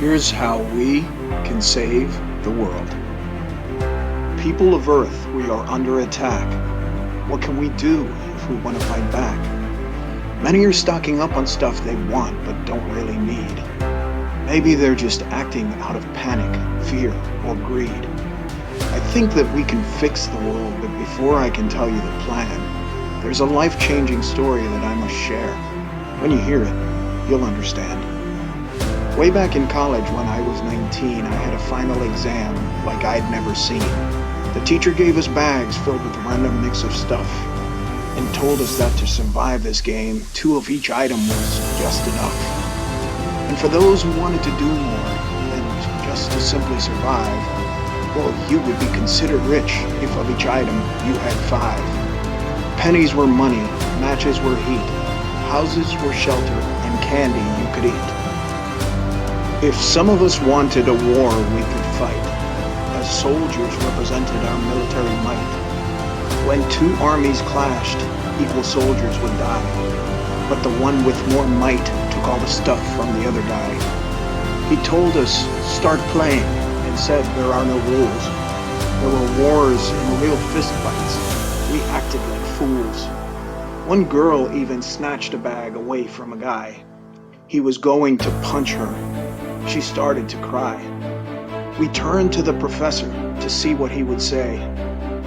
Here's how we can save the world. People of Earth, we are under attack. What can we do if we want to fight back? Many are stocking up on stuff they want but don't really need. Maybe they're just acting out of panic, fear, or greed. I think that we can fix the world, but before I can tell you the plan, there's a life-changing story that I must share. When you hear it, you'll understand. Way back in college when I was 19, I had a final exam like I'd never seen. The teacher gave us bags filled with a random mix of stuff and told us that to survive this game, 2 of each item was just enough. And for those who wanted to do more than just to simply survive, well, you would be considered rich if of each item you had 5. Pennies were money, matches were heat, houses were shelter, and candy you could eat. If some of us wanted a war we could fight, as soldiers represented our military might. When 2 armies clashed, equal soldiers would die, but the one with more might took all the stuff from the other guy. He told us, start playing, and said there are no rules. There were wars and real fistfights. We acted like fools. One girl even snatched a bag away from a guy. He was going to punch her. She started to cry. We turned to the professor to see what he would say.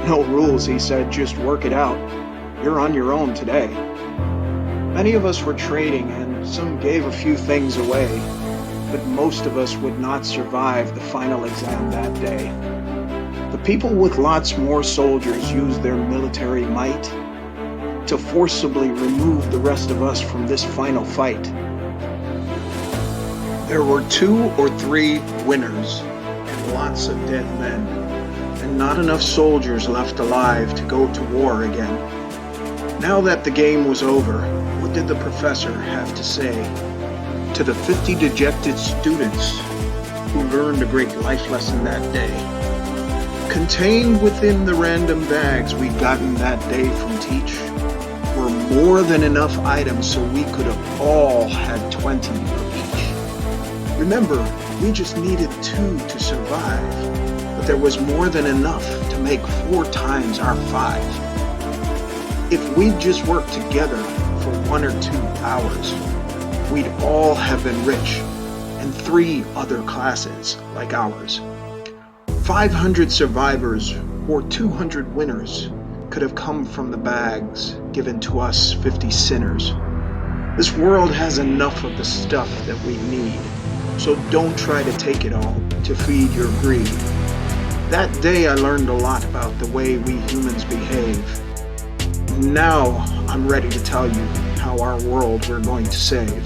No rules, he said, just work it out. You're on your own today. Many of us were trading and some gave a few things away, but most of us would not survive the final exam that day. The people with lots more soldiers used their military might to forcibly remove the rest of us from this final fight. There were 2 or 3 winners and lots of dead men, and not enough soldiers left alive to go to war again. Now that the game was over, what did the professor have to say to the 50 dejected students who learned a great life lesson that day? Contained within the random bags we'd gotten that day from Teach were more than enough items so we could have all had 20 of each. Remember, we just needed 2 to survive, but there was more than enough to make 4 times our 5. If we'd just worked together for 1 or 2 hours, we'd all have been rich, and 3 other classes like ours. 500 survivors or 200 winners could have come from the bags given to us 50 sinners. This world has enough of the stuff that we need. So don't try to take it all to feed your greed. That day I learned a lot about the way we humans behave. Now I'm ready to tell you how our world we're going to save.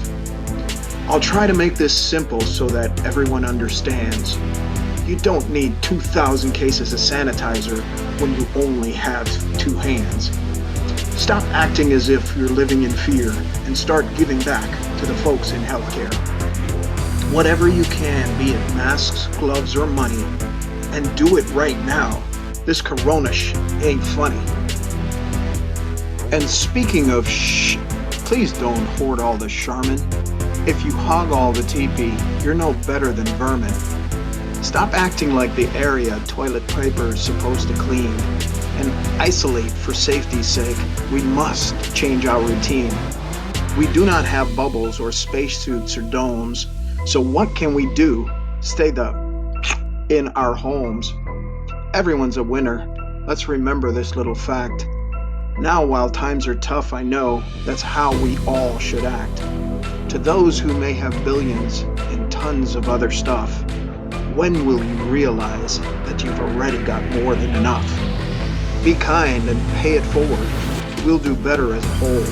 I'll try to make this simple so that everyone understands. You don't need 2,000 cases of sanitizer when you only have 2 hands. Stop acting as if you're living in fear and start giving back to the folks in healthcare. Whatever you can, be it masks, gloves, or money, and do it right now. This corona ain't funny. And speaking of please don't hoard all the Charmin. If you hog all the teepee, you're no better than vermin. Stop acting like the area toilet paper is supposed to clean, and isolate for safety's sake. We must change our routine. We do not have bubbles or spacesuits or domes. So what can we do? Stay in our homes. Everyone's a winner. Let's remember this little fact. Now, while times are tough, I know that's how we all should act. To those who may have billions and tons of other stuff, when will you realize that you've already got more than enough? Be kind and pay it forward. We'll do better as a whole.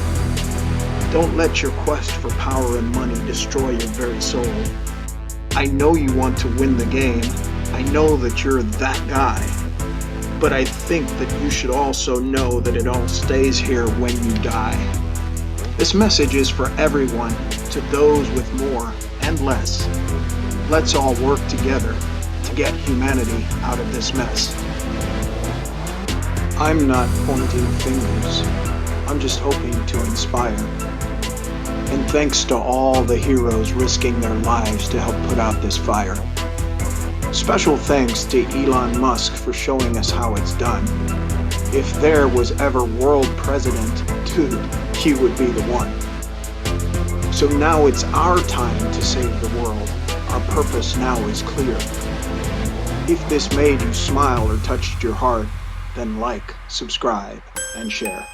Don't let your quest for power and money destroy your very soul. I know you want to win the game. I know that you're that guy. But I think that you should also know that it all stays here when you die. This message is for everyone, to those with more and less. Let's all work together to get humanity out of this mess. I'm not pointing fingers. I'm just hoping to inspire. And thanks to all the heroes risking their lives to help put out this fire. Special thanks to Elon Musk for showing us how it's done. If there was ever world president, dude, he would be the one. So now it's our time to save the world. Our purpose now is clear. If this made you smile or touched your heart, then like, subscribe, and share.